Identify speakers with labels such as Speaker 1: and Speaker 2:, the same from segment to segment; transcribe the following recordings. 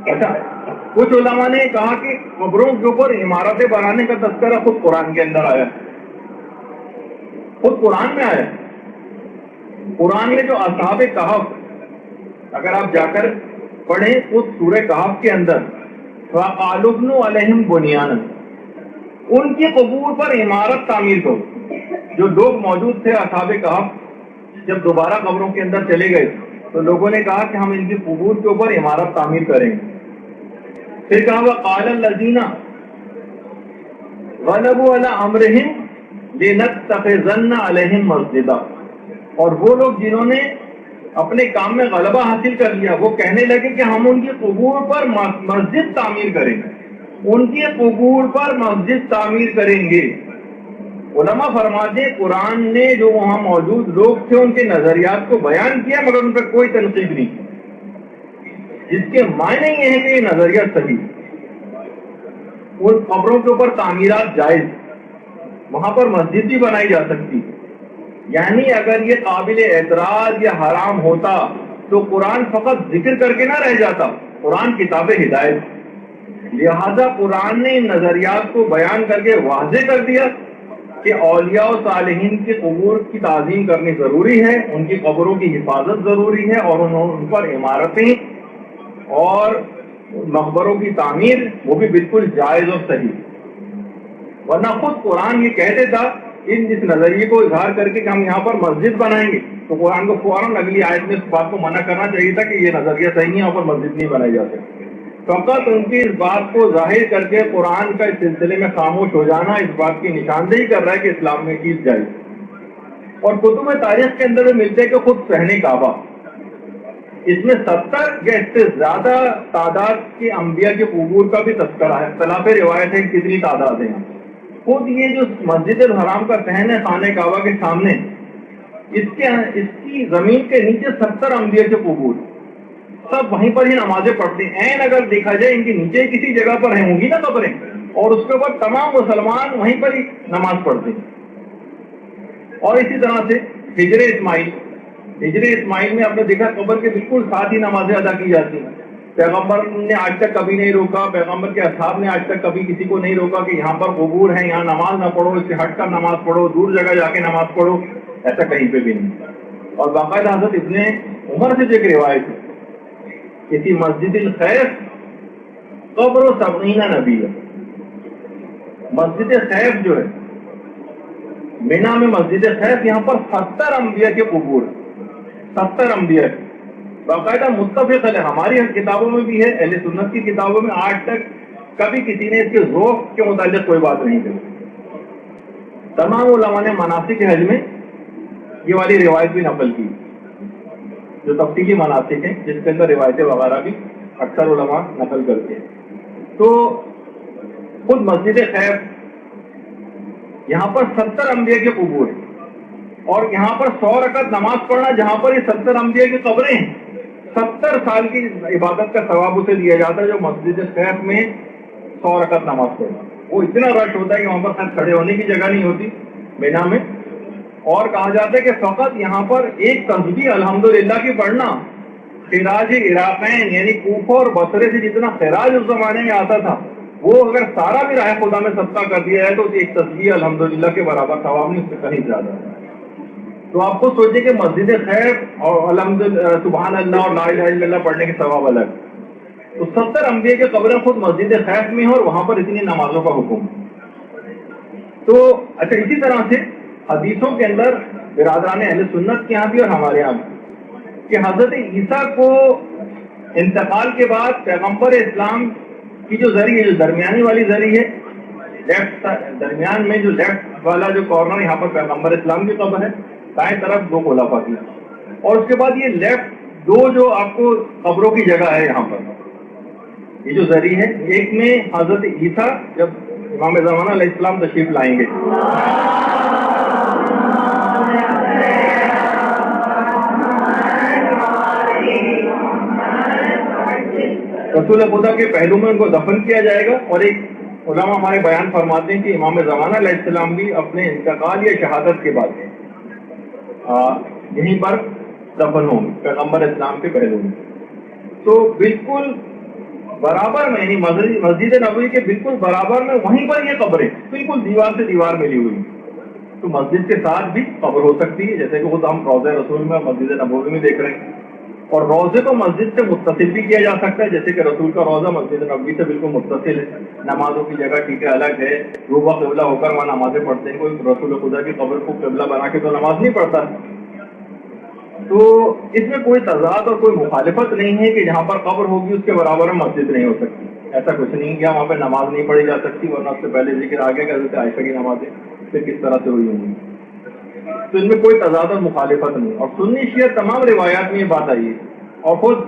Speaker 1: اچھا، کچھ علماء نے کہا کہ قبروں کے اوپر عمارتیں بنانے کا تذکرہ خود قرآن کے اندر آیا، خود قرآن میں آیا۔ قرآن میں جو اصحاب کہف، اگر آپ جا کر پڑھیں خود سورہ کہف کے اندر، وَقَالُوا ابْنُوا عَلَيْهِمْ بُنْيَانًا، ان کی قبور پر عمارت تعمیر کرو۔ جو لوگ موجود تھے اصحاب کہف، جب دوبارہ قبروں کے اندر چلے گئے تو لوگوں نے کہا کہ ہم ان کی قبور کے اوپر عمارت تعمیر کریں گے۔ پھر کہا وَقَالَ الَّذِينَ غَلَبُوا عَلَىٰ أَمْرِهِمْ لِنَتَّخِذَنَّ عَلَيْهِمْ مَسْجِدًا، اور وہ لوگ جنہوں نے اپنے کام میں غلبہ حاصل کر لیا، وہ کہنے لگے کہ ہم ان کی قبور پر مسجد تعمیر کریں گے، ان کی قبور پر مسجد تعمیر کریں گے۔ علماء فرماتے ہیں قرآن نے جو وہاں موجود لوگ تھے ان کے نظریات کو بیان کیا، مگر ان پر کوئی تنقید نہیں کی، جس کے معنی یہ ہے کہ یہ نظریہ صحیح، ان قبروں کے اوپر تعمیرات جائز، وہاں پر مسجد بھی بنائی جا سکتی۔ یعنی اگر یہ قابل اعتراض یا حرام ہوتا تو قرآن فقط ذکر کر کے نہ رہ جاتا، قرآن کتاب ہدایت، لہذا قرآن نے ان نظریات کو بیان کر کے واضح کر دیا کہ اولیاء و صالحین کی قبور کی تعظیم کرنی ضروری ہے، ان کی قبروں کی حفاظت ضروری ہے، اور ان پر عمارتیں اور مقبروں کی تعمیر وہ بھی بالکل جائز اور صحیح۔ ورنہ خود قرآن یہ کہہ دیتا اس نظریے کو اظہار کر کے کہ ہم یہاں پر مسجد بنائیں گے، تو قرآن کو فوراً اگلی آیت میں اس بات کو منع کرنا چاہیے تھا کہ یہ نظریہ صحیح نہیں، یہاں پر مسجد نہیں بنائی جا سکتی۔ فقط ان کی اس بات کو ظاہر کر کے قرآن کا اس سلسلے میں خاموش ہو جانا اس بات کی نشاندہی کر رہا ہے کہ اسلام میں چیز جائز۔ اور کتب تاریخ کے اندر ملتے کہ خود صحن کعبہ، اس میں 70 یا اس سے زیادہ تعداد کے انبیاء کے قبور کا بھی تذکرہ ہے، اختلاف روایت ہے کتنی تعداد ہے۔ خود یہ جو مسجد الحرام کا صحن ہے خانہ کعبہ کے سامنے، اس کی زمین کے نیچے 70 انبیاء کے قبور، سب وہیں پر ہی نمازیں پڑھتے ہیں۔ عین اگر دیکھا جائے ان کے نیچے کسی جگہ پر ہیں ہوں گی نا قبریں، اور اس کے اوپر تمام مسلمان وہیں پر ہی نماز پڑھتے ہیں۔ اور اسی طرح سے ہجر اسماعیل میں آپ نے دیکھا قبر کے بالکل ساتھ ہی نمازیں ادا کی جاتی ہیں۔ پیغمبر نے آج تک کبھی نہیں روکا، پیغمبر کے اصحاب نے آج تک کبھی کسی کو نہیں روکا کہ یہاں پر قبور ہیں یہاں نماز نہ پڑھو، اس سے ہٹ کر نماز پڑھو، دور جگہ جا کے نماز پڑھو، ایسا کہیں پہ بھی نہیں۔ اور باقاعدہ حضرت ابن عمر سے ایک روایت ہے، کسی مسجد الخیف قبر و 70 نبی ہے۔ مسجد خیف جو ہے مینا میں مسجد خیف، یہاں پر 70 انبیاء کے قبور، 70 انبیاء کے باقاعدہ متفق ہے، ہماری کتابوں میں بھی ہے، اہل سنت کی کتابوں میں آج تک کبھی کسی نے اس کے ذوق کے متعلق کوئی بات نہیں کی۔ تمام علماء نے مناسک حج میں یہ والی روایت بھی نقل کی، جو تفصیلی مناسک ہیں جس کے اندر روایتیں وغیرہ بھی اکثر علماء نقل کرتے ہیں۔ تو خود مسجد خیف یہاں پر 70 انبیاء کے قبور ہیں، اور یہاں پر 100 رکعت نماز پڑھنا، جہاں پر یہ 70 انبیاء کی قبریں ہیں، 70 سال کی عبادت کا ثواب اسے دیا جاتا ہے جو مسجد خیف میں 100 رکعت نماز پڑھنا۔ وہ اتنا رش ہوتا ہے کہ وہاں پر کھڑے ہونے کی جگہ نہیں ہوتی مینا میں، اور کہا جاتا ہے کہ فقط یہاں پر ایک تسبیح الحمدللہ کی پڑھنا خراج عراقین یعنی کوفہ اور بصرے سے جتنا خراج اس زمانے میں آتا تھا، وہ اگر سارا بھی راہ خدا میں صدقہ کر دیا ہے تو ایک تسبیح الحمدللہ کے برابر ثواب نہیں، اس سے کہیں زیادہ ہے۔ تو آپ کو سوچیں کہ مسجد خیف اور الحمدللہ سبحان اللہ اور لا الہ الا اللہ پڑھنے کے ثواب الگ، تو 70 انبیاء کے قبریں خود مسجد خیف میں ہیں اور وہاں پر اتنی نمازوں کا حکم۔ تو اچھا، اسی طرح سے حدیثوں کے اندر برادران اہل سنت کے یہاں بھی اور ہمارے یہاں بھی کہ حضرت عیسیٰ کو انتقال کے بعد پیغمبر اسلام کی جو زری ہے، جو درمیانی والی زری ہے، لیفٹ درمیان میں جو لیفٹ والا جو کارنر، یہاں پر پیغمبر اسلام کی قبر ہے، دائیں طرف 2 خلفاء کی، اور اس کے بعد یہ لیفٹ 2 جو آپ کو قبروں کی جگہ ہے یہاں پر، یہ جو زری ہے، ایک میں حضرت عیسیٰ جب امام زمانہ علیہ السلام تشریف لائیں گے، رسول خدا کے پہلو میں ان کو دفن کیا جائے گا، اور ایک علماء ہمارے بیان فرماتے ہیں کہ امام زمانہ علیہ السلام بھی اپنے انتقال یا شہادت کے بعد یہیں پر دفن ہوں گے پیغمبر اسلام کے پہلو میں۔ تو بالکل برابر میں، یعنی مسجد نبوی کے بالکل برابر میں وہیں پر یہ قبر ہے، بالکل دیوار سے دیوار ملی ہوئی. تو مسجد کے ساتھ بھی قبر ہو سکتی ہے، جیسے کہ خود ہم روضہ رسول میں مسجد نبوی میں دیکھ رہے ہیں. اور روضے کو مسجد سے متصل بھی کیا جا سکتا ہے، جیسے کہ رسول کا روضہ مسجد نبوی سے بالکل متصل ہے. نمازوں کی جگہ ٹھیک ہے الگ ہے، روبہ قبلہ ہو کر وہاں نمازیں پڑھتے ہیں. کوئی رسول خدا کی قبر کو قبلہ بنا کے تو نماز نہیں پڑھتا. تو اس میں کوئی تضاد اور کوئی مخالفت نہیں ہے کہ جہاں پر قبر ہوگی اس کے برابر میں مسجد نہیں ہو سکتی. ایسا کچھ نہیں کیا وہاں پہ نماز نہیں پڑھی جا سکتی، ورنہ اس سے پہلے ذکر آگے کہ حضرت عائشہ کی نمازیں پھر کس طرح سے ہوئی ہوں گی. تو ان میں کوئی تضاد اور مخالفت نہیں. اور سنی شیعہ تمام روایات میں یہ بات آئی ہے، اور خود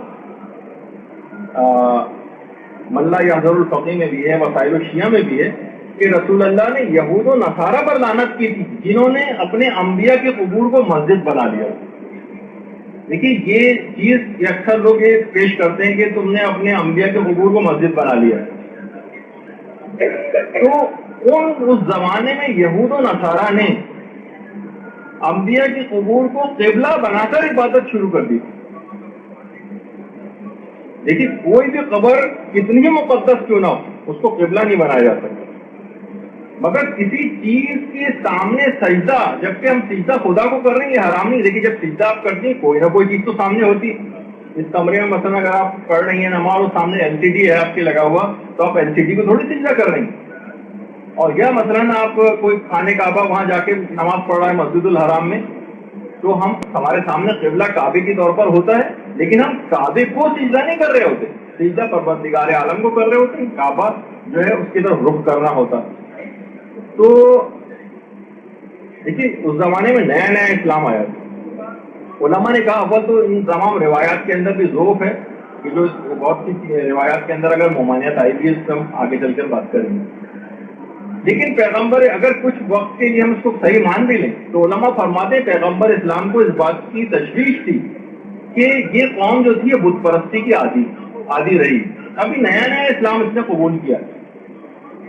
Speaker 1: ملا یحضر الفقی میں بھی ہے، وسائل الشیعہ میں بھی ہے کہ رسول اللہ نے یہود و نصارہ پر لعنت کی تھی جنہوں نے اپنے انبیاء کے قبور کو مسجد بنا لیا. دیکھیے یہ چیز اکثر لوگ یہ پیش کرتے ہیں کہ تم نے اپنے انبیاء کے قبور کو مسجد بنا لیا. تو اس زمانے میں یہود و نصارہ نے انبیاء کی قبور کو قبلہ بنا کر عبادت شروع کر دی. دیکھیے کوئی بھی قبر کتنی ہی مقدس کیوں نہ ہو اس کو قبلہ نہیں بنایا جا سکتا، مگر کسی چیز کے سامنے سجدہ، جبکہ ہم سجدہ خدا کو کر رہے ہیں یہ حرام نہیں. دیکھیے جب سجدہ آپ کرتے ہیں کوئی نہ کوئی چیز تو سامنے ہوتی ہے. اس کمرے میں مثلا اگر آپ پڑھ رہی ہیں نماز اور سامنے LCD ہے آپ کے لگا ہوا تو آپ LCD کو تھوڑی سجدہ کر رہی ہیں. اور یا مثلا آپ کوئی خانہ کعبہ وہاں جا کے نماز پڑھ رہا ہے مسجد الحرام میں، تو ہمارے سامنے قبلہ کعبے کے طور پر ہوتا ہے، لیکن ہم کعبے کو سجدہ نہیں کر رہے ہوتے، سجدہ پروردگار عالم کو کر رہے ہوتے ہیں. کعبہ جو ہے اس کی طرف رخ کرنا ہوتا. تو دیکھیے اس زمانے میں نیا نیا اسلام آیا تھا. علماء نے کہا اول تو ان تمام روایات کے اندر بھی ذوق ہے کہ جو بہت سی روایات کے اندر اگر ممانعت آئی بھی ہے اس سے ہم آگے چل کر بات کریں گے. لیکن پیغمبر اگر کچھ وقت کے لیے ہم اس کو صحیح مان بھی لیں تو علماء فرماتے ہیں پیغمبر اسلام کو اس بات کی تشویش تھی کہ یہ قوم جو تھی یہ بت پرستی کی عادی رہی. ابھی نیا نیا اسلام اس نے قبول کیا،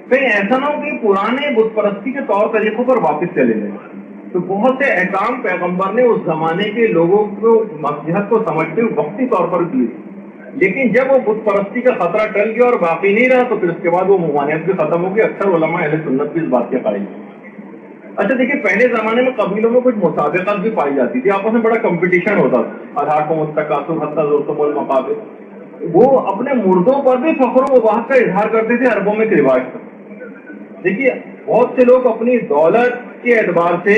Speaker 1: کہیں ایسا نہ ہو کہ پرانے بت پرستی کے طور طریقوں پر واپس چلے گئے. تو بہت سے احکام پیغمبر نے اس زمانے کے لوگوں کو مصلحت کو سمجھتے ہوئے وقتی طور پر کیے، لیکن جب وہ بت پرستی کا خطرہ ٹل گیا اور باقی نہیں رہا تو پھر اس کے بعد وہ ممانعت بھی ختم ہو گئی. اکثر علماء اہل سنت بھی اس بات کے قائل. اچھا دیکھیے پہلے زمانے میں قبیلوں میں کچھ مسابقت بھی پائی جاتی تھی، آپس میں بڑا کمپٹیشن ہوتا تھا. الحاق مستقاصر حتی زرتم المقابر، وہ اپنے مردوں پر بھی فخر و وباہت کا اظہار کرتے تھے. عربوں میں ایک رواج تھا. دیکھیے بہت سے لوگ اپنی دولت کے اعتبار سے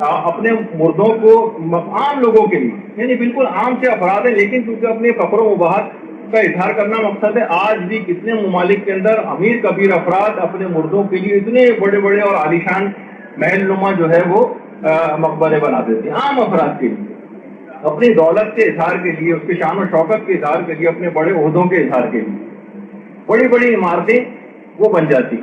Speaker 1: اپنے مردوں کو عام لوگوں کے لیے یعنی بالکل عام سے افراد ہیں، لیکن کیونکہ اپنے فخر و وباہت کا اظہار کرنا مقصد ہے، آج بھی کتنے ممالک کے اندر امیر کبیر افراد اپنے مردوں کے لیے اتنے بڑے بڑے اور عالیشان محل نما جو ہے وہ مقبرے بنا دیتے ہیں عام افراد کے لیے، اپنی دولت کے اظہار کے لیے، اس کے شان و شوکت کے اظہار کے لیے، اپنے بڑے عہدوں کے اظہار کے لیے بڑی بڑی عمارتیں وہ بن جاتی.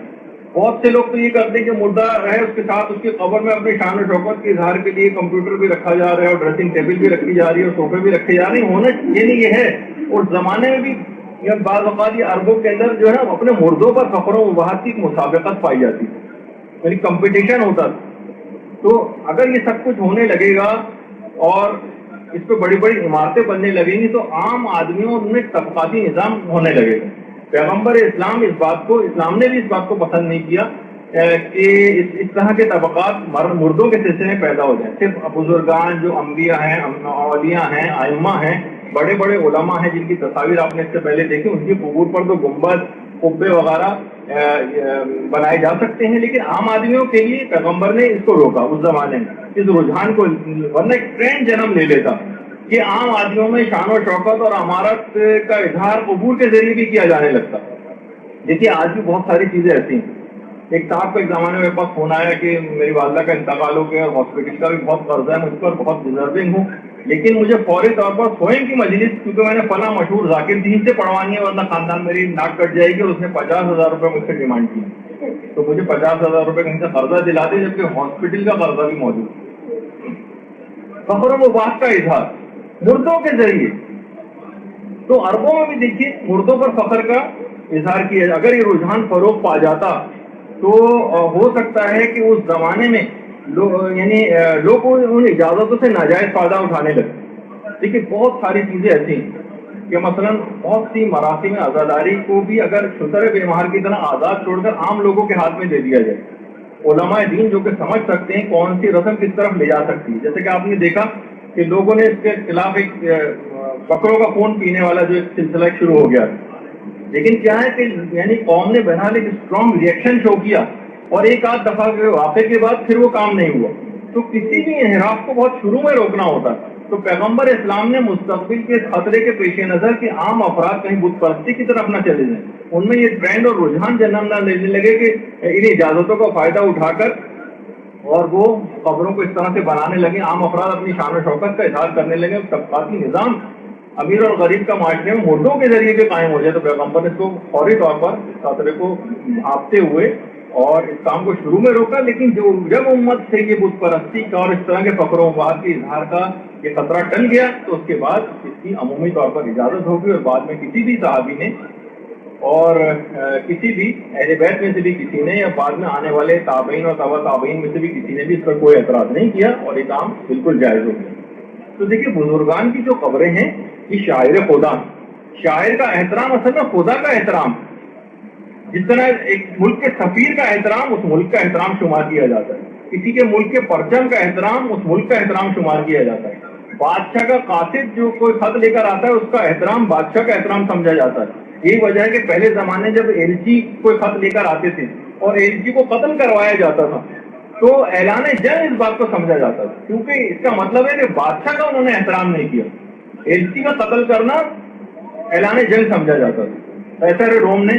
Speaker 1: بہت سے لوگ تو یہ کرتے ہیں کہ مردہ رہے اس کے ساتھ اس کی قبر میں اپنے شان و شوکت کے اظہار کے لیے کمپیوٹر بھی رکھا جا رہا ہے اور ڈریسنگ ٹیبل بھی رکھی جا رہی ہے اور صوفے بھی رکھے جا رہے ہیں. ہونا یہ نہیں یہ ہے. اس زمانے میں بھی بعض اوقات یہ عربوں کے اندر جو ہے اپنے مردوں پر فخر و وباہت کی مسابقت پائی جاتی ہے، یعنی کمپٹیشن ہوتا تھا. تو اگر یہ سب کچھ ہونے لگے گا اور اس پہ بڑی بڑی عمارتیں بننے لگیں گی تو عام آدمیوں میں طبقاتی نظام ہونے لگے گا. پیغمبر اسلام اسلام نے بھی اس بات کو پسند نہیں کیا کہ اس طرح کے طبقات مردوں کے سلسلے میں پیدا ہو جائیں. صرف بزرگان جو انبیاء ہیں، اولیاء ہیں، ائمہ ہیں، بڑے بڑے علماء ہیں جن کی تصاویر آپ نے اس سے پہلے دیکھی، ان کی قبور پر تو گنبد قبے وغیرہ بنائے جا سکتے ہیں، لیکن عام آدمیوں کے لیے پیغمبر نے اس کو روکا اس زمانے میں، اس رجحان کو، ورنہ ایک ٹرینڈ جنم لے لیتا کہ عام آدمیوں میں شان و شوکت اور عمارت کا اظہار قبور کے ذریعے بھی کیا جانے لگتا. دیکھیے آج بھی بہت ساری چیزیں ایسی ہیں. ایک صاحب کا ایک زمانے میں میرے پاس فون آیا کہ میری والدہ کا انتقال ہو گیا اور ہاسپٹل کا بھی بہت قرضہ ہے، مجھ پر بہت ڈیزرونگ ہوں، لیکن مجھے فوری طور پر سوئیں کی مجلس کیونکہ میں نے فلاں مشہور ذاکر دین سے پڑھوانی ہے ورنہ خاندان میری ناک کٹ جائے گی، اور اس نے 50,000 روپے مجھ سے ڈیمانڈ کی. تو مجھے 50,000 روپے کہیں سے قرضہ دلا دے جبکہ ہاسپٹل کا قرضہ بھی موجود. فخر و وباہت کا اظہار مردوں کے ذریعے. تو عربوں میں بھی دیکھیے مردوں پر فخر کا اظہار کیا. اگر یہ رجحان فروغ پا جاتا تو ہو سکتا ہے کہ اس زمانے میں لوگ ان اجازتوں سے ناجائز فائدہ اٹھانے لگے. دیکھیے بہت ساری چیزیں ایسی ہیں کہ مثلاً بہت سی مراسم عزاداری کو بھی اگر شتر بے مہر کی طرح آزاد چھوڑ کر عام لوگوں کے ہاتھ میں دے دیا جائے، علماء دین جو کہ سمجھ سکتے ہیں کون سی رسم کس طرف لے جا سکتی ہے. جیسے کہ آپ نے دیکھا کہ لوگوں نے اس کے خلاف ایک بکروں کا خون پینے والا جو ایک سلسلہ شروع ہو گیا، لیکن کیا ہے کہ یعنی قوم نے بہرحال ایک اسٹرانگ ریئیکشن شو کیا، اور ایک آدھ دفعہ کے واقعے کے بعد پھر وہ کام نہیں ہوا. تو کسی بھی انحراف کو بہت شروع میں روکنا ہوتا. تو پیغمبر اسلام نے مستقبل کے خطرے کے پیش نظر کہ عام افراد کہیں بت پرستی کی طرف نہ چلے جائیں، ان میں یہ ٹرینڈ اور رجحان جنم نہ لینے لگے کہ ان اجازتوں کا فائدہ اٹھا کر اور وہ قبروں کو اس طرح سے بنانے لگے، عام افراد اپنی شان و شوکت کا اظہار کرنے لگے، طبقاتی نظام امیر اور غریب کا معاشرے میں مردوں کے ذریعے بھی قائم ہو جائے. تو پیغمبر نے اس کو فوری طور پر اس خطرے کو بھانپتے ہوئے اور اس کام کو شروع میں روکا. لیکن جب امت سے یہ بت پرستی کا اور اس طرح کے فخر و مباحث کے اظہار کا یہ خطرہ ٹل گیا تو اس کے بعد اس کی عمومی طور پر اجازت ہوگی، اور بعد میں کسی بھی صحابی نے اور کسی بھی اہل بیت میں سے بھی کسی نے یا بعد میں آنے والے تابعین اور تبع تابعین میں سے بھی کسی نے بھی اس پر کوئی اعتراض نہیں کیا، اور یہ کام بالکل جائز ہو گیا. تو دیکھیے بزرگان کی جو قبریں ہیں یہ شاعر خدا، شاعر کا احترام اصل میں خدا کا احترام. جس طرح ایک ملک کے سفیر کا احترام اس ملک کا احترام شمار کیا جاتا ہے، کسی کے ملک کے پرچم کا احترام اس ملک کا احترام شمار کیا جاتا ہے، بادشاہ کا قاصد جو کوئی خط لے کر آتا ہے اس کا احترام بادشاہ کا احترام سمجھا جاتا ہے. یہی وجہ ہے کہ پہلے زمانے جب ایلچی کوئی خط لے کر آتے تھے اور ایلچی کو قتل کروایا جاتا تھا تو اعلان جنگ اس بات کو سمجھا جاتا تھا، کیونکہ اس کا مطلب ہے کہ بادشاہ کا انہوں نے احترام نہیں کیا. ایلچی کا قتل کرنا اعلان جنگ سمجھا جاتا تھا. قیصر روم نے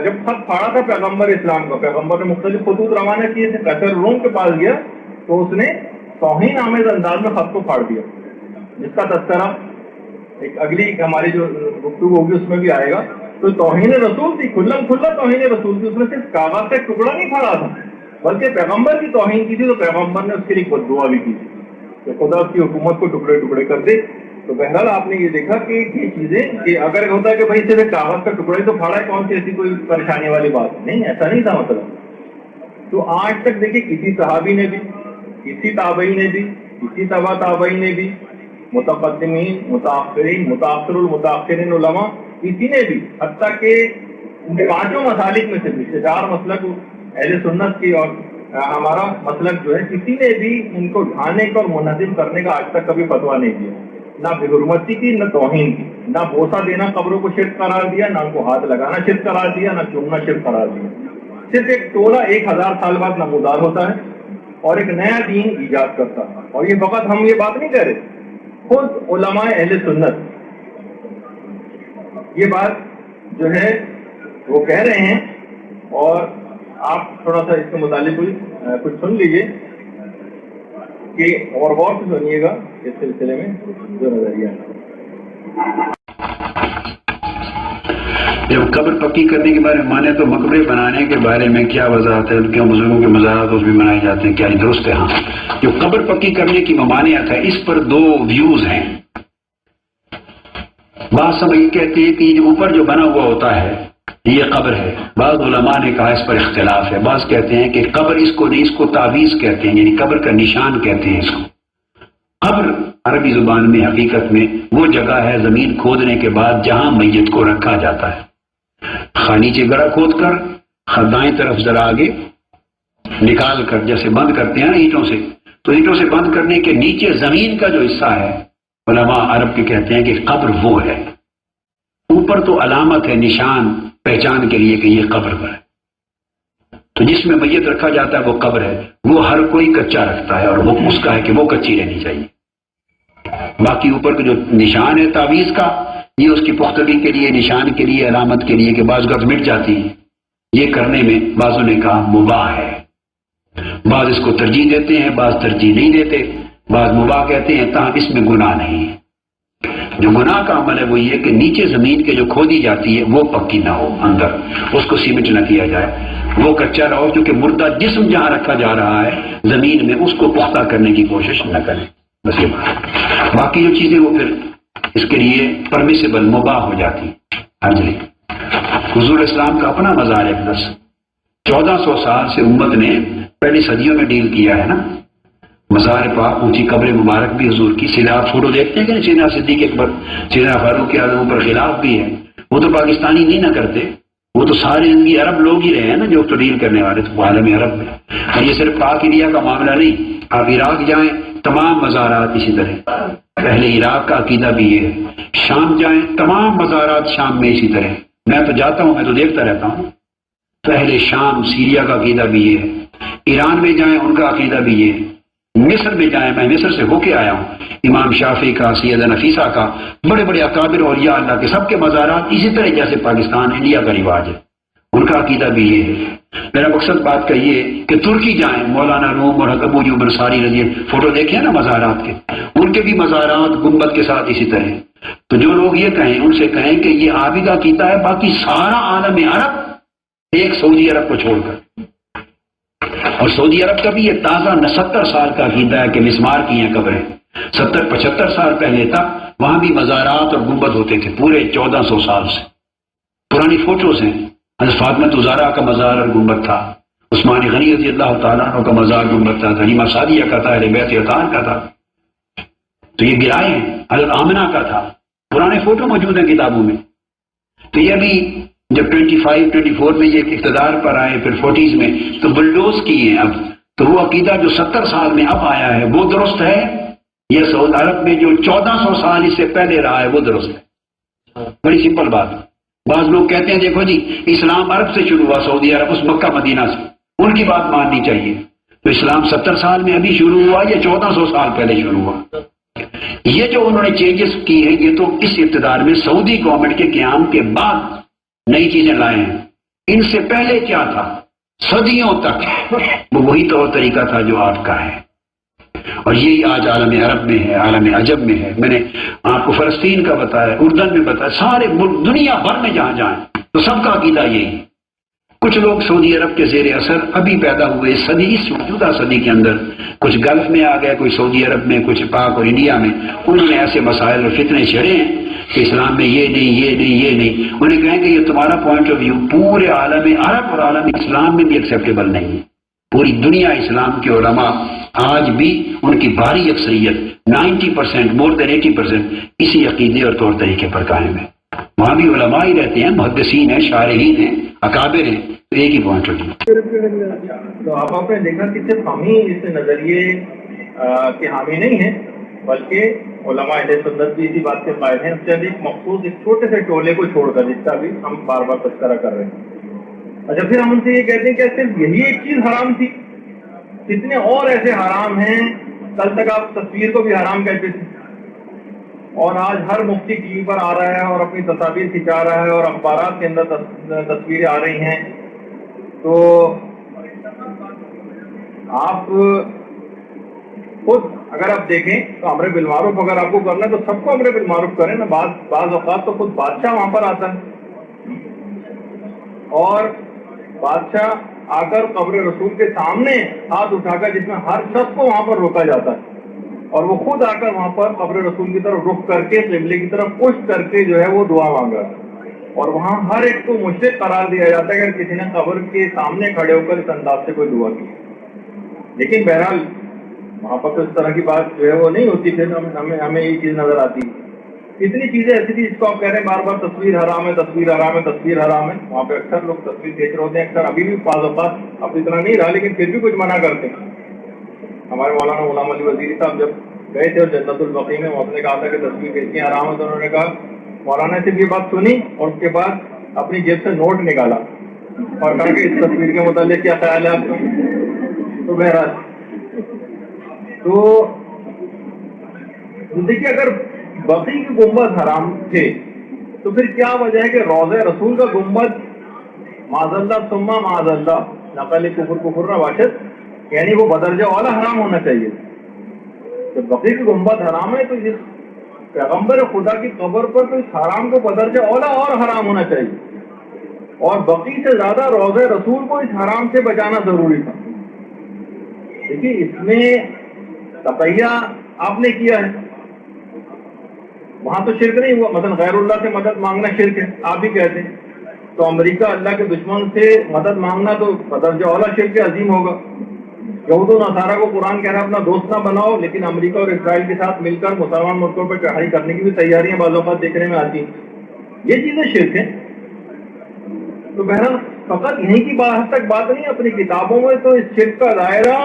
Speaker 1: جب خط پھاڑا تھا پیغمبر اسلام کا، پیغمبر نے مختلف خطوط روانہ کیے تھے، قیصر روم کے پاس گیا تو اس نے توہین آمیز انداز میں خط کو پھاڑ دیا، جس کا تذکرہ ایک اگلی ہماری جو گفتگو ہوگی اس میں بھی آئے گا. تو توہین رسول تھی، کھلم کھلا توہین رسول تھی. اس میں صرف کاغذ کا ایک ٹکڑا نہیں پھاڑا تھا بلکہ پیغمبر کی توہین کی تھی. تو پیغمبر نے اس کے لیے بد دعا بھی کی تھی کہ خدا اس کی حکومت کو ٹکڑے ٹکڑے کر دے. تو بہرحال آپ نے یہ دیکھا کہ یہ چیزیں کہ اگر ہوتا ہے کہ بھائی صرف کاغذ کا ٹکڑا ہی تو پھاڑا ہے، کون سی ایسی کوئی پریشانی والی بات نہیں، ایسا نہیں تھا مطلب. تو آج تک دیکھیے کسی صحابی نے بھی، کسی تابعی نے بھی، کسی تبع تابعی نے بھی، متقدمین، متاخرین، متاخر المتاخرین علماء، کسی نے بھی حتیٰ کہ پانچوں مسالک میں سے بھی 4 مسلک اہل سنت کی اور ہمارا مسلک جو ہے، کسی نے بھی ان کو ڈھانے کا اور منظم کرنے کا آج تک کبھی فتویٰ نہیں دیا. نہ بے حرمتی کی، نہ توہین کی، نہ بوسہ دینا قبروں کو شرک قرار دیا، نہ ان کو ہاتھ لگانا شرک قرار دیا، نہ چومنا شرک قرار دیا. صرف ایک ٹولہ 1000 سال بعد نمودار ہوتا ہے اور ایک نیا دین ایجاد کرتا ہے. اور یہ فقط ہم یہ بات نہیں کہہ رہے، خود علماء اہل سنت یہ بات جو ہے وہ کہہ رہے ہیں. اور آپ تھوڑا سا اس کے متعلق کچھ سن لیجئے کہ اور غور سے سنیے گا اس سلسلے میں جو نظریہ ہے.
Speaker 2: جب قبر پکی کرنے کے بارے میں مانے تو مقبرے بنانے کے بارے میں کیا وضاحت ہے؟ کیوں بزرگوں کے مزارات اس بھی بنائے جاتے ہیں؟ کیا یہ درست ہے؟ ہاں، جو قبر پکی کرنے کی ممانعت ہے اس پر 2 ویوز ہیں. بعض سب یہ کہتے ہیں کہ یہ اوپر جو بنا ہوا ہوتا ہے یہ قبر ہے. بعض علماء نے کہا اس پر اختلاف ہے. بعض کہتے ہیں کہ قبر اس کو نہیں، اس کو تعویذ کہتے ہیں، یعنی قبر کا نشان کہتے ہیں اس کو. قبر عربی زبان میں حقیقت میں وہ جگہ ہے زمین کھودنے کے بعد جہاں میت کو رکھا جاتا ہے. نیچے گڑھا کھود کر دائیں طرف ذرا آگے نکال کر جیسے بند کرتے ہیں نا اینٹوں سے، تو اینٹوں سے بند کرنے کے نیچے زمین کا جو حصہ ہے علماء عرب کے کہتے ہیں کہ قبر وہ ہے. اوپر تو علامت ہے، نشان، پہچان کے لیے کہ یہ قبر پر ہے. تو جس میں میت رکھا جاتا ہے وہ قبر ہے. وہ ہر کوئی کچا رکھتا ہے اور حکم اس کا ہے کہ وہ کچی رہنی چاہیے. باقی اوپر کا جو نشان ہے تعویذ کا، یہ اس کی پختگی کے لیے، نشان کے لیے، علامت کے لیے کہ بعض گرد مٹ جاتی ہے، یہ کرنے میں بعضوں نے کہا مباح ہے. بعض اس کو ترجیح دیتے ہیں، بعض ترجیح نہیں دیتے، بعض مباح کہتے ہیں. تاہم اس میں گناہ نہیں ہے. جو گناہ کا عمل ہے وہ یہ کہ نیچے زمین کے جو کھودی جاتی ہے وہ پکی نہ ہو، اندر اس کو سیمنٹ نہ کیا جائے، وہ کچا رہو، کیونکہ مردہ جسم جہاں رکھا جا رہا ہے زمین میں اس کو پختہ کرنے کی کوشش نہ کریں. بس یہ بات. باقی جو چیزیں وہ پھر اس کے لیے پرمیسیبل، مباح ہو جاتی. حرج نہیں. حضور اسلام کا اپنا مزار ہے. 1400 سال سے امت نے پہلی صدیوں میں ڈیل کیا ہے نا. مزار پاک، اونچی قبر مبارک بھی حضور کی. سیدھا آپ فوٹو دیکھتے ہیں کہ سیدھا صدیق اکبر، سیدھا فاروق اعظم پر خلاف بھی ہے. وہ تو پاکستانی نہیں نہ کرتے، وہ تو سارے زندگی عرب لوگ ہی رہے ہیں نا جو تو ڈیل کرنے والے تو عالم عرب میں. اور یہ صرف پاک انڈیا کا معاملہ نہیں، آپ عراق جائیں تمام مزارات اسی طرح. پہلے عراق کا عقیدہ بھی یہ ہے. شام جائیں تمام مزارات شام میں اسی طرح. میں تو جاتا ہوں، میں تو دیکھتا رہتا ہوں. پہلے شام سیریا کا عقیدہ بھی یہ ہے. ایران میں جائیں ان کا عقیدہ بھی یہ ہے. مصر میں جائیں، میں مصر سے ہو کے آیا ہوں، امام شافعی کا، سیدہ نفیسہ کا، بڑے بڑے اکابر اولیاء اللہ کے سب کے مزارات اسی طرح جیسے پاکستان انڈیا کا رواج ہے. ان کا عقیدہ بھی یہ ہے. میرا مقصد بات کا یہ ہے کہ ترکی جائیں، مولانا روم اور ابو ایوب انصاری رضی اللہ، فوٹو دیکھیں نا مزارات کے، ان کے بھی مزارات گنبد کے ساتھ اسی طرح. تو جو لوگ یہ کہیں ان سے کہیں کہ یہ آپ ہی کا عقیدہ ہے، باقی سارا عالم عرب ایک سعودی عرب کو چھوڑ کر. اور سعودی عرب کا بھی یہ تازہ 70 سال کا عقیدہ ہے کہ مسمار کی ہیں قبریں. 70-75 سال پہلے تک وہاں بھی مزارات اور گنبد ہوتے تھے، پورے 1400 سال سے. پرانی فوٹوز ہیں. حضرت فاطمہ زہرا کا مزار اور گنبد تھا، عثمان غنی رضی اللہ تعالیٰ عنہ کا مزار گنبد تھا، حلیمہ سعدیہ کا تھا، اہل بیت اطہار کا تھا. تو یہ گرائے ہیں. حضرت آمنہ کا تھا. پرانے فوٹو موجود ہیں کتابوں میں. تو یہ بھی جب 25-24 میں یہ اقتدار پر آئے، پھر 40s میں تو بلڈوز کیے ہیں اب. تو وہ عقیدہ جو 70 سال میں اب آیا ہے وہ درست ہے. یہ سعودی عرب میں جو 1400 سال اس سے پہلے رہا ہے وہ درست ہے. بڑی سمپل بات. بعض لوگ کہتے ہیں دیکھو جی اسلام عرب سے شروع ہوا، سعودی عرب اس مکہ مدینہ سے، ان کی بات ماننی چاہیے. تو اسلام 70 سال میں ابھی شروع ہوا یا 1400 سال پہلے شروع ہوا؟ یہ جو انہوں نے چینجز کی ہیں یہ تو اس اقتدار میں سعودی گورنمنٹ کے قیام کے بعد نئی چیزیں لائے ہیں. ان سے پہلے کیا تھا؟ صدیوں تک وہ وہی طور طریقہ تھا جو آپ کا ہے. اور یہی آج عالم عرب میں ہے، عالم عجب میں ہے. میں نے آپ کو فلسطین کا بتایا، اردن میں بتایا، سارے ملک دنیا بھر میں جہاں جائیں تو سب کا عقیدہ یہی ہے. کچھ لوگ سعودی عرب کے زیر اثر ابھی پیدا ہوئے صدی، اس موجودہ صدی کے اندر کچھ گلف میں آ گئے، کوئی سعودی عرب میں، کچھ پاک اور انڈیا میں. انہوں نے ایسے مسائل اور فتنے چھڑے ہیں کہ اسلام میں یہ نہیں، یہ نہیں، یہ نہیں. انہیں کہیں کہ یہ تمہارا پوائنٹ آف ویو پورے عالم عرب اور عالم اسلام میں بھی ایکسیپٹیبل نہیں ہے. پوری دنیا اسلام کے علماء آج بھی ان کی بھاری اکثریت 90%، مور دین 80% اسی عقیدے اور طور طریقے پر قائم ہے. وہاں بھی علماء ہی رہتے ہیں، محدثین ہیں، شارحین ہیں، اکابر ہیں. تو ایک ہی پوائنٹ ہوتی ہے.
Speaker 1: تو آپ نے دیکھا کہ صرف ہم ہی اس نظریے کے حامی نہیں ہیں، بلکہ علماء اہل سنت بھی اسی بات کے قائل ہیں. اس سے ایک مخصوص ایک چھوٹے سے ٹولے کو چھوڑ کر جس کا بھی ہم بار بار تذکرہ کر رہے ہیں. اچھا پھر ہم ان سے یہ کہتے ہیں کہ صرف یہی ایک چیز حرام تھی؟ کتنے اور ایسے حرام ہیں. کل تک آپ تصویر کو بھی حرام کہتے تھے، اور آج ہر مفتی ٹی وی پر آ رہا ہے اور اپنی تصاویر کھنچا رہا ہے اور اخبارات کے اندر تصویریں آ رہی ہیں. تو آپ خود اگر آپ دیکھیں تو امر بالمعروف اگر آپ کو کرنا ہے تو سب کو امر بالمعروف کریں نا. بعض اوقات تو خود بادشاہ وہاں پر آتا ہے اور بادشاہ آ کر قبر رسول کے سامنے ہاتھ اٹھا کر، جس میں ہر شخص کو وہاں پر روکا جاتا ہے، اور وہ خود آ کر وہاں پر قبر رسول کی طرف رخ کر کے قبلے کی طرف پش کر کے جو ہے وہ دعا مانگا، اور وہاں ہر ایک کو مشرک قرار دیا جاتا ہے اگر کسی نے قبر کے سامنے کھڑے ہو کر اس انداز سے کوئی دعا کی. لیکن بہرحال وہاں پر تو اس طرح کی بات جو ہے وہ نہیں ہوتی. پھر ہمیں یہ چیز نظر آتی. اتنی چیزیں ایسی تھی جس کو آپ کہہ رہے ہیں بار بار تصویر حرام ہے، تصویر حرام ہے، تصویر حرام ہے. وہاں پہ اکثر لوگ تصویر کھینچ رہے ہوتے ہیں. اکثر ابھی بھی بعض اوقات اب اتنا نہیں رہا لیکن پھر بھی کچھ منع کرتے ہیں. ہمارے مولانا غلام علی وزیری صاحب جب گئے تھے اور جنت البقیع میں وہاں نے کہا تھا کہ تصویر کھینچنی حرام ہے، تو انہوں نے کہا، مولانا صرف یہ بات سنی اور اس کے بعد اپنی جیب سے نوٹ نکالا اور کہا کہ اس تصویر کے متعلق کیا خیال ہے آپ کا. تو بہرحال تو دیکھیے اگر بقیع کے گنبد حرام تھے تو پھر کیا وجہ ہے کہ روضہ رسول کا گنبد معاذ اللہ ثم معاذ اللہ نقل کفر نہ باشد، یعنی وہ بدرجہ اولا حرام ہونا چاہیے. جب بقیع کی گنبد حرام ہے تو اس پیغمبر خدا کی قبر پر تو اس حرام کو بدرجہ اولا اور حرام ہونا چاہیے، اور بقیع سے زیادہ روضہ رسول کو اس حرام سے بچانا ضروری تھا. دیکھیے اس میں تقیہ آپ نے کیا ہے، وہاں تو شرک نہیں ہوا. مثلا غیر اللہ سے مدد مانگنا شرک ہے آپ بھی کہتے ہیں، تو امریکہ اللہ کے دشمن سے مدد مانگنا تو بدرجہ اولا شرک عظیم ہوگا. یہود و نصارہ کو قرآن کہہ رہا ہے اپنا دوست نہ بناؤ، لیکن امریکہ اور اسرائیل کے ساتھ مل کر مسلمان ملکوں پر چڑھائی کرنے کی بھی تیاریاں بعض اوقات دیکھنے میں آتی ہیں۔ یہ چیزیں شرک ہیں۔ تو بہرحال فقط یہیں کی حد تک بات نہیں، اپنی کتابوں میں تو اس شرک کا دائرہ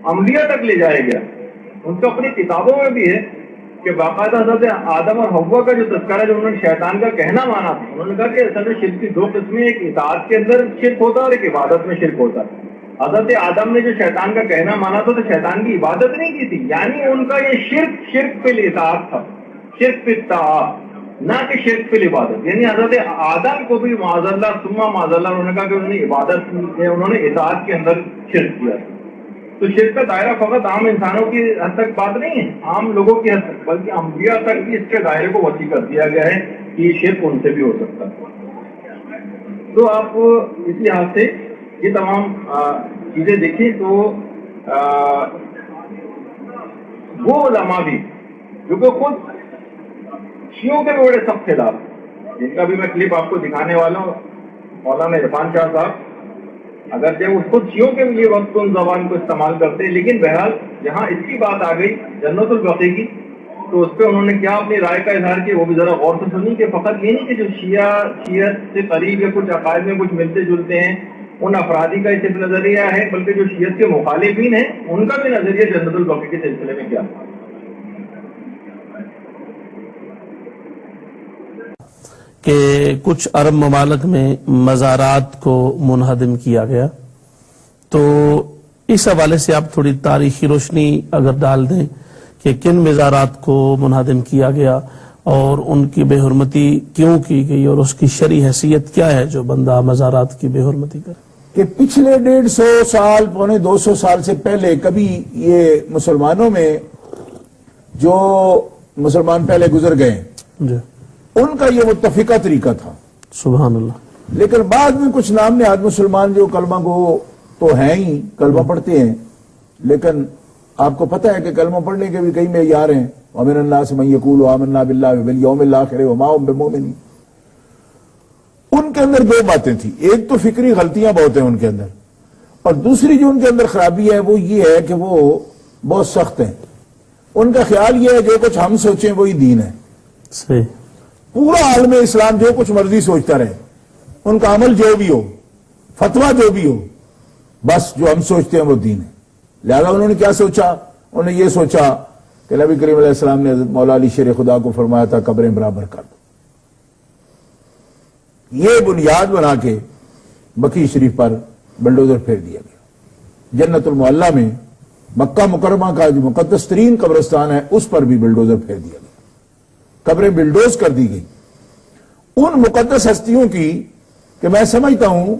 Speaker 1: انبیاء تک لے جایا گیا۔ ان کو اپنی کتابوں میں بھی ہے کہ باقاعدہ حضرت آدم اور حوا کا جو تذکرہ جو انہوں نے شیطان کا کہنا مانا تھا، انہوں نے کہا کہ اصل میں شرک کی دو قسمیں، ایک اطاعت کے اندر شرک ہوتا ہے اور ایک عبادت میں شرک ہوتا ہے۔ حضرت آدم نے جو شیطان کا کہنا مانا تھا تو شیطان کی عبادت نہیں کی تھی، یعنی ان کا یہ شرک فی الاطاعت تھا، شرک فی الطاعت، نہ کہ شرک فی العبادت۔ یعنی حضرت آدم کو بھی معاذ اللہ ثم معاذ اللہ انہوں نے کہا کہ انہوں نے عبادت میں انہوں نے اطاعت کے اندر شرک کیا۔ تو شرک کا دائرہ فقط عام انسانوں کی حد تک بات نہیں ہے، عام لوگوں کی حد تک، بلکہ انبیاء تک بھی اس کے دائرے کو وسیع کر دیا گیا ہے کہ یہ شرک ان سے بھی ہو سکتا ہے۔ تو آپ اس لحاظ سے یہ تمام چیزیں دیکھیں تو وہ علماء بھی جو کہ خود شیعوں کے بڑے سخت خلاف، جن کا بھی میں کلپ آپ کو دکھانے والا ہوں، مولانا عرفان شاہ صاحب، اگرچہ وہ خود شیعوں کے لیے وقت ان زبان کو استعمال کرتے ہیں، لیکن بہرحال جہاں اس کی بات آ گئی جنت البقیع کی، تو اس پہ انہوں نے کیا اپنی رائے کا اظہار کیا وہ بھی ذرا غور سے سنی، کہ فقط یہ نہیں کہ جو شیعت سے قریب یا کچھ عقائد میں کچھ ملتے جلتے ہیں ان افرادی کا صرف نظریہ ہے، بلکہ جو شیعت کے مخالفین ہیں ان کا بھی نظریہ جنت البقیع کے سلسلے میں کیا ہے۔
Speaker 3: کہ کچھ عرب ممالک میں مزارات کو منہدم کیا گیا، تو اس حوالے سے آپ تھوڑی تاریخی روشنی اگر ڈال دیں کہ کن مزارات کو منہدم کیا گیا اور ان کی بے حرمتی کیوں کی گئی اور اس کی شرعی حیثیت کیا ہے جو بندہ مزارات کی بے حرمتی کرے۔
Speaker 4: کہ پچھلے 150 سال پونے 200 سال سے پہلے کبھی یہ مسلمانوں میں جو مسلمان پہلے گزر گئے
Speaker 3: جی،
Speaker 4: ان کا یہ متفقہ طریقہ تھا،
Speaker 3: سبحان اللہ۔
Speaker 4: لیکن بعد میں کچھ نام نہاد مسلمان جو کلمہ کو تو ہیں ہی، کلمہ پڑھتے ہیں، لیکن آپ کو پتہ ہے کہ کلمہ پڑھنے کے بھی کئی معیار ہیں، وَمِنَ النَّاسِ مَن يَقُولُ آمَنَّا بِاللَّهِ وَبِالْيَوْمِ الْآخِرِ وَمَا هُم بِمُؤْمِنِينَ۔ ان کے اندر دو باتیں تھیں، ایک تو فکری غلطیاں بہت ہیں ان کے اندر، اور دوسری جو ان کے اندر خرابی ہے وہ یہ ہے کہ وہ بہت سخت ہیں۔ ان کا خیال یہ ہے جو کچھ ہم سوچیں وہی دین ہے،
Speaker 3: صحیح،
Speaker 4: پورا عالم اسلام جو کچھ مرضی سوچتا رہے، ان کا عمل جو بھی ہو، فتویٰ جو بھی ہو، بس جو ہم سوچتے ہیں وہ دین ہے۔ لہذا انہوں نے کیا سوچا؟ انہوں نے یہ سوچا کہ نبی کریم علیہ السلام نے حضرت مولا علی شیر خدا کو فرمایا تھا قبریں برابر کر دو۔ یہ بنیاد بنا کے بقیع شریف پر بلڈوزر پھیر دیا گیا۔ جنت المعلی میں مکہ مکرمہ کا جو مقدس ترین قبرستان ہے اس پر بھی بلڈوزر پھیر دیا گیا، قبریں بلڈوز کر دی گئی ان مقدس ہستیوں کی کہ میں سمجھتا ہوں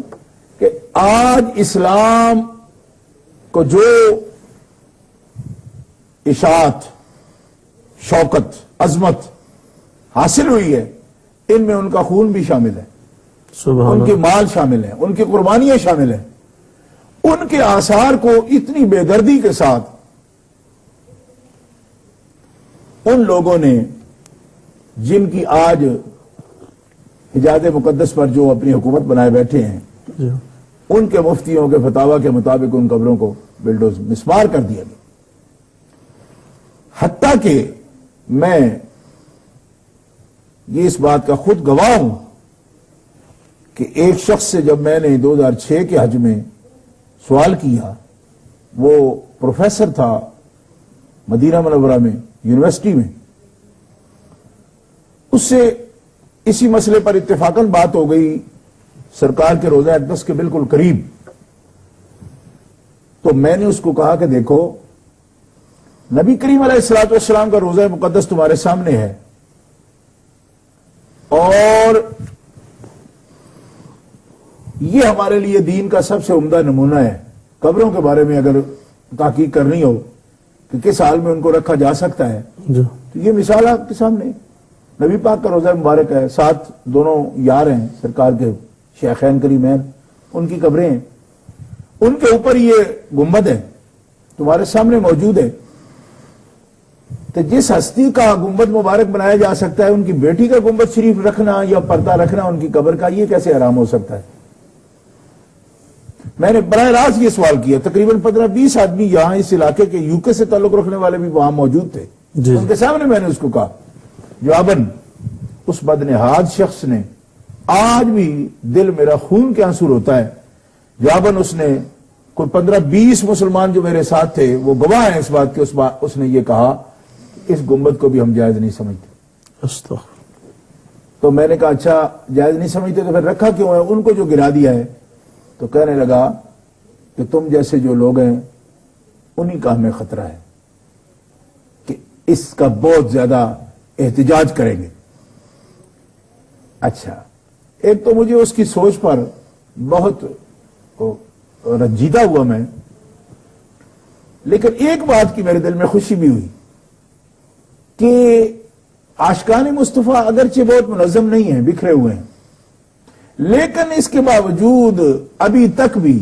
Speaker 4: کہ آج اسلام کو جو اشاعت، شوکت، عظمت حاصل ہوئی ہے ان میں ان کا خون بھی شامل ہے،
Speaker 3: سبحان
Speaker 4: ان کے مال شامل ہیں، ان کی قربانیاں شامل ہیں۔ ان کے آثار کو اتنی بے دردی کے ساتھ ان لوگوں نے جن کی آج حجاز مقدس پر جو اپنی حکومت بنائے بیٹھے ہیں،
Speaker 3: جی،
Speaker 4: ان کے مفتیوں کے فتاوی کے مطابق ان قبروں کو بلڈوز مسمار کر دیا گیا۔ حتیٰ کہ میں یہ اس بات کا خود گواہ ہوں کہ ایک شخص سے جب میں نے 2006 کے حج میں سوال کیا، وہ پروفیسر تھا مدینہ منورہ میں یونیورسٹی میں، اس سے اسی مسئلے پر اتفاقاً بات ہو گئی سرکار کے روضہ اقدس کے بالکل قریب، تو میں نے اس کو کہا کہ دیکھو نبی کریم علیہ الصلوۃ والسلام کا روضہ مقدس تمہارے سامنے ہے، اور یہ ہمارے لیے دین کا سب سے عمدہ نمونہ ہے۔ قبروں کے بارے میں اگر تحقیق کرنی ہو کہ کس حال میں ان کو رکھا جا سکتا ہے
Speaker 3: جی،
Speaker 4: تو یہ مثال آپ کے سامنے، نبی پاک کا روضہ مبارک ہے، ساتھ دونوں یار ہیں سرکار کے شیخین کریمین، ان کی قبریں ہیں، ان کے اوپر یہ گنبد ہے تمہارے سامنے موجود ہے۔ تو جس ہستی کا گنبد مبارک بنایا جا سکتا ہے، ان کی بیٹی کا گنبد شریف رکھنا یا پردہ رکھنا ان کی قبر کا، یہ کیسے حرام ہو سکتا ہے؟ میں نے براہ راست یہ سوال کیا، تقریباً 15-20 آدمی یہاں اس علاقے کے UK سے تعلق رکھنے والے بھی وہاں موجود تھے،
Speaker 3: جی
Speaker 4: ان کے سامنے میں نے اس کو کہا جواباً اس بدنہاد شخص نے، آج بھی دل میرا خون کے آنسو ہوتا ہے، جواباً اس نے کوئی 15-20 مسلمان جو میرے ساتھ تھے وہ گواہ ہیں اس بات کے، اس نے یہ کہا کہ اس گنبد کو بھی ہم جائز نہیں سمجھتے۔
Speaker 3: استغفر۔
Speaker 4: تو میں نے کہا اچھا جائز نہیں سمجھتے تو پھر رکھا کیوں ہے؟ ان کو جو گرا دیا ہے، تو کہنے لگا کہ تم جیسے جو لوگ ہیں انہی کا ہمیں خطرہ ہے کہ اس کا بہت زیادہ احتجاج کریں گے۔ اچھا، ایک تو مجھے اس کی سوچ پر بہت رنجیدہ ہوا میں، لیکن ایک بات کی میرے دل میں خوشی بھی ہوئی کہ عاشقان مصطفیٰ اگرچہ بہت منظم نہیں ہیں، بکھرے ہوئے ہیں، لیکن اس کے باوجود ابھی تک بھی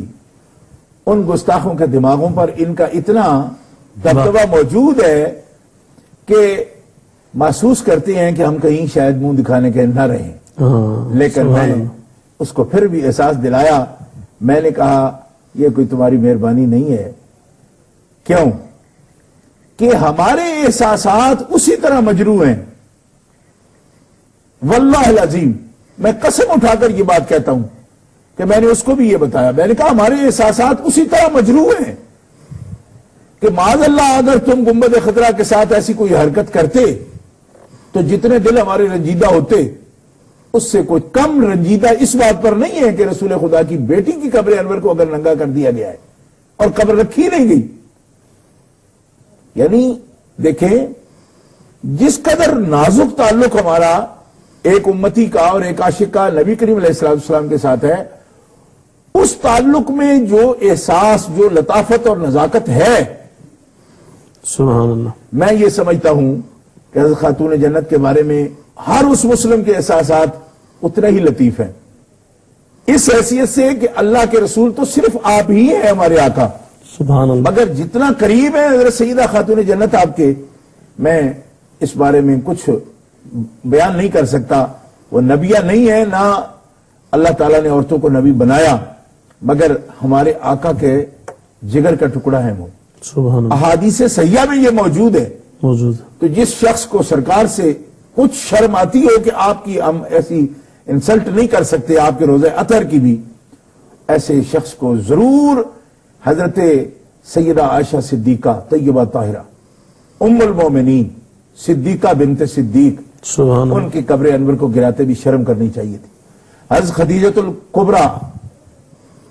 Speaker 4: ان گستاخوں کے دماغوں پر ان کا اتنا دبدبہ موجود ہے کہ محسوس کرتے ہیں کہ ہم کہیں شاید منہ دکھانے کے نہ رہیں۔ لیکن میں اس کو پھر بھی احساس دلایا، میں نے کہا یہ کوئی تمہاری مہربانی نہیں ہے۔ کیوں؟ کہ ہمارے احساسات اسی طرح مجروح ہیں، واللہ العظیم میں قسم اٹھا کر یہ بات کہتا ہوں کہ میں نے اس کو بھی یہ بتایا، میں نے کہا ہمارے احساسات اسی طرح مجروح ہیں کہ معاذ اللہ اگر تم گنبد خطرہ کے ساتھ ایسی کوئی حرکت کرتے تو جتنے دل ہمارے رنجیدہ ہوتے اس سے کوئی کم رنجیدہ اس بات پر نہیں ہے کہ رسول خدا کی بیٹی کی قبر انور کو اگر ننگا کر دیا گیا ہے اور قبر رکھی نہیں گئی۔ یعنی دیکھیں جس قدر نازک تعلق ہمارا ایک امتی کا اور ایک عاشق کا نبی کریم علیہ السلام کے ساتھ ہے، اس تعلق میں جو احساس، جو لطافت اور نزاکت ہے،
Speaker 3: سبحان اللہ،
Speaker 4: میں یہ سمجھتا ہوں کہ حضرت خاتون جنت کے بارے میں ہر اس مسلم کے احساسات اتنے ہی لطیف ہیں، اس حیثیت سے کہ اللہ کے رسول تو صرف آپ ہی ہیں ہمارے آقا،
Speaker 3: سبحان اللہ،
Speaker 4: مگر جتنا قریب ہے حضرت سیدہ خاتون جنت آپ کے، میں اس بارے میں کچھ بیان نہیں کر سکتا۔ وہ نبیہ نہیں ہے، نہ اللہ تعالیٰ نے عورتوں کو نبی بنایا، مگر ہمارے آقا کے جگر کا ٹکڑا ہے وہ۔
Speaker 3: سبحان اللہ،
Speaker 4: احادیث صحیحہ میں یہ موجود ہے۔
Speaker 3: موجود ہے۔
Speaker 4: تو جس شخص کو سرکار سے کچھ شرم آتی ہو کہ آپ کی ہم ایسی انسلٹ نہیں کر سکتے، آپ کے روزہ اطہر کی بھی، ایسے شخص کو ضرور حضرت سیدہ عائشہ صدیقہ طیبہ طاہرہ ام المومنین صدیقہ بنت صدیق،
Speaker 3: سبحان
Speaker 4: ان
Speaker 3: اللہ،
Speaker 4: کی قبر انور کو گراتے بھی شرم کرنی چاہیے تھی۔ حضرت خدیجۃ الکبریٰ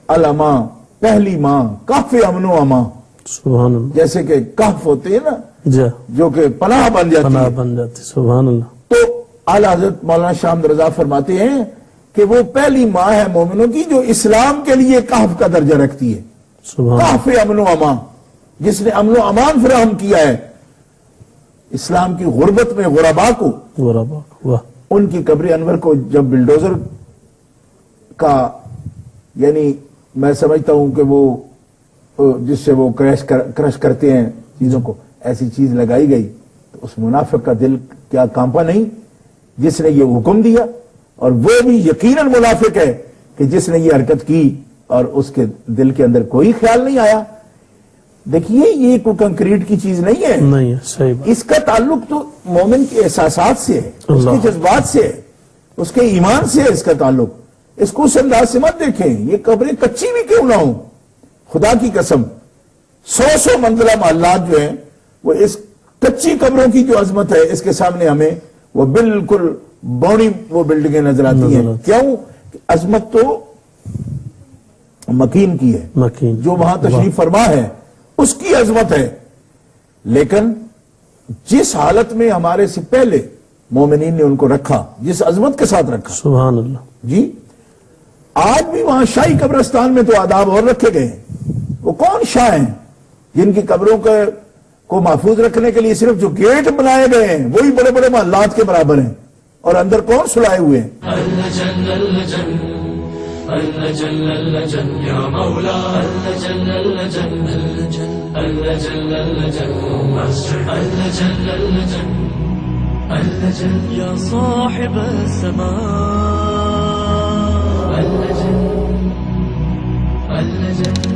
Speaker 4: الاماں، پہلی ماں، کہف امن و امان،
Speaker 3: سبحان اللہ،
Speaker 4: جیسے کہ کہف ہوتے ہیں نا
Speaker 3: جا
Speaker 4: جو کہ پناہ بن جاتی
Speaker 3: پناہ
Speaker 4: ہے،
Speaker 3: بن جاتی، سبحان اللہ،
Speaker 4: تو اعلی حضرت مولانا شاہ احمد رضا فرماتے ہیں کہ وہ پہلی ماں ہے مومنوں کی جو اسلام کے لیے کہف کا درجہ رکھتی ہے،
Speaker 3: سبحان اللہ،
Speaker 4: کہف امن و امان، جس نے امن و امان فراہم کیا ہے اسلام کی غربت میں غربا کو۔
Speaker 3: غربا، واہ،
Speaker 4: ان کی قبر انور کو جب بلڈوزر کا، یعنی میں سمجھتا ہوں کہ وہ جس سے وہ کرش کرتے ہیں چیزوں کو، ایسی چیز لگائی گئی تو اس منافق کا دل کیا کانپا نہیں جس نے یہ حکم دیا؟ اور وہ بھی یقیناً منافق ہے کہ جس نے یہ حرکت کی اور اس کے دل کے اندر کوئی خیال نہیں آیا۔ دیکھیے یہ کوئی کنکریٹ کی چیز نہیں ہے،
Speaker 3: نہیں ہے، صحیح بات،
Speaker 4: اس کا تعلق تو مومن کے احساسات سے ہے، اس کے
Speaker 3: اللہ،
Speaker 4: جذبات سے ہے، اس کے ایمان سے ہے اس کا تعلق۔ اس کو اس انداز سے مت دیکھیں، یہ قبریں کچی بھی کیوں نہ ہوں، خدا کی قسم 100 منزلہ محلات جو ہیں وہ اس کچی قبروں کی جو عظمت ہے اس کے سامنے ہمیں وہ بالکل بونی وہ بلڈنگیں نظر آتی ہیں۔ کیوں؟ کہ عظمت تو مکین کی ہے،
Speaker 3: مکین،
Speaker 4: جو وہاں تشریف فرما ہے اس کی عظمت ہے، لیکن جس حالت میں ہمارے سے پہلے مومنین نے ان کو رکھا، جس عظمت کے ساتھ رکھا،
Speaker 3: سبحان اللہ،
Speaker 4: جی آج بھی وہاں شاہی قبرستان میں تو آداب اور رکھے گئے ہیں۔ وہ کون شاہ ہیں جن کی قبروں کو محفوظ رکھنے کے لیے صرف جو گیٹ بنائے گئے ہیں وہی بڑے بڑے محلات کے برابر ہیں، اور اندر کون سلائے ہوئے ہیں؟
Speaker 5: يا صاحب السماء اللجن